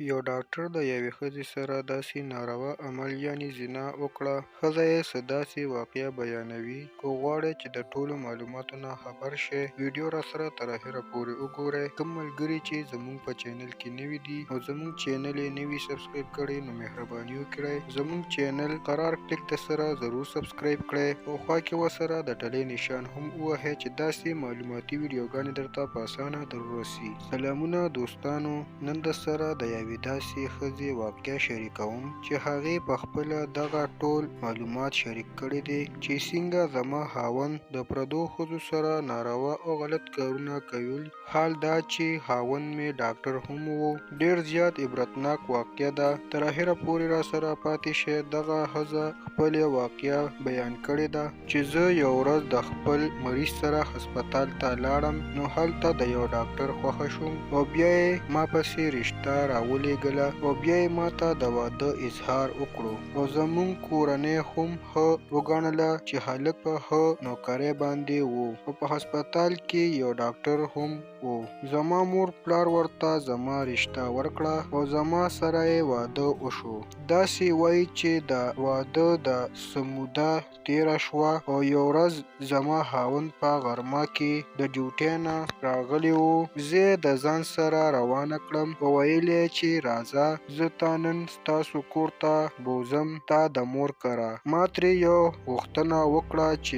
یو ډاکټر د یوې ښځې سره داسې ناروا عمل یعنې زنا وکړه. ښځه یې څه داسې واقعه بیانوي. که غواړئ چې د ټولو معلوماتو نه خبر شئ، ویډیو راسره تر اخره پورې وګورئ. کوم ملګري چې زموږ په چینل کې نوي دي او زموږ چینل یې نه وي سبسکرایب کړی، نو مهرباني وکړئ زموږ چینل قرار کلیک د سره ضرور سبسکرایب کړئ او خوا کې ورسره د ډلې نشان هم ووهئ چې داسې معلوماتي ویډیوګانې درته په اسانه در ورسي. سلامونه دوستانو، نن در سره د یوې داسې ښځې واقعه شریکوم چې هغې په خپله دغه ټول معلومات شریک کړي دي چې څنګه زما خاوند د پردو ښځو سره ناروا او غلط کارونه کول. حال دا چې خاوند مې ډاکټر هم و. ډېر زیات عبرتناک واقعه ده. تر اخره پورې راسره پاتې شئ. دغه ښځه خپله واقعه بیان کړې ده چې زه یو ورځ د خپل مریض سره هسپتال ته لاړم، نو هلته د یو ډاکټر خوښه شوم او بیا یې ما پسې رشته راولېږله او بیا یې ما ته د واده اظهار وکړو او زموږ کورنۍ هم ښه وګڼله چې هلک په ښه نوکرۍ باندې و او په هسپتال کې یو ډاکټر هم و. زما مور پلار ورته زما رشته ورکړه او زما سره یې واده وشو. داسې وایي چې د واده د څه موده تېره شوه او یو ورځ زما خاوند په غرمه کې د ډیوټۍ نه راغلی و. زه یې د ځان سره روانه کړم او ویل یې چې راځه زه تا نن ستاسو کور ته بوځم، تا د مور کره. ما ترې یو غوښتنه وکړه چې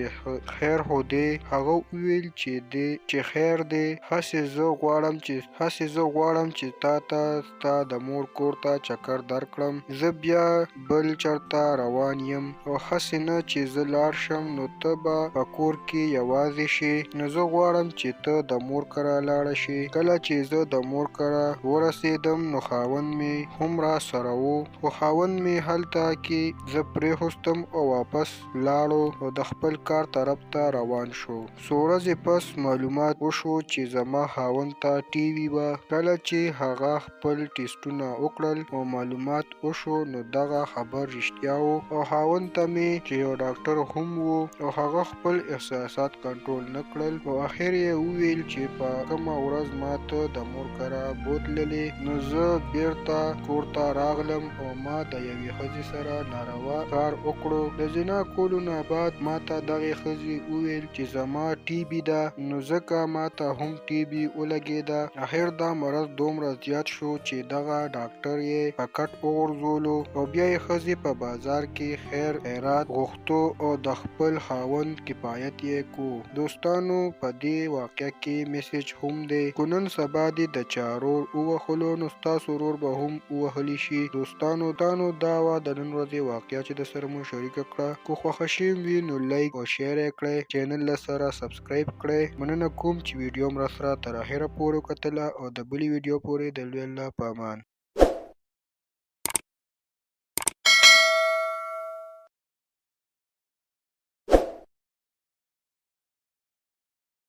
خیر خو دی. هغه وویل چې خیر دی، هسې زه غواړم چې تا ته ستا د مور کور ته چکر درکړم. زه بیا بل چرته روان یم او هسې نه چې زه لاړ شم نو ته به په کور کې یوازې شې، نو زه غواړم چې ته د مور کره لاړه شې. کله چې زه د مور کره ورسېدم نو خاوند مې هم را سره و، خو خاوند مې هلته کې زه پرېښوستم او واپس لاړو او د خپل کار طرف ته روان شو. څو ورځې پس معلومات وشو چې زما خاوند ته ټي وي وه. کله چې هغه خپل ټسټونه وکړل او معلومات وشو نو دغه خبر رښتیا و او خاوند ته مې چې یو ډاکټر هم و او هغه خپل احساسات کنټرول نه کړل او اخر یې وویل چې په کومه ورځ ما ته د مور کره بوتللې نو زه بیرته کور ته راغلم او ما د یوې ښځې سره ناروا کار وکړو. د زنا کولو نه بعد ما ته دغې ښځې وویل چې زما ټي بي ده، نو ځکه ما ته هم ټي بي ولګېده. اخر دا مرض دومره زیات شو چې دغه ډاکټر یې په کټ وغورځولو او بیا یې ښځې په بازار کې خیرات غوښتو او د خپل خاوند کفایت یې کو. دوستانو، په دې واقعه کې میسج هم دی. کو نن سبا دې د چا رور ووهلو نو ستاسو ورور به هم ووهلی شي. دوستانو دا وه د نن ورځې واقعه چې درسره مو شریکه کړه. که خوښه شوې وي نو لایک او شیر یې کړئ، چینل له سره سبسکرایب کړئ. مننه کوم چې ویډیو م راسره تر اخره پورې وکتله او د بلې ویډیو پورې د لوی الله په امان.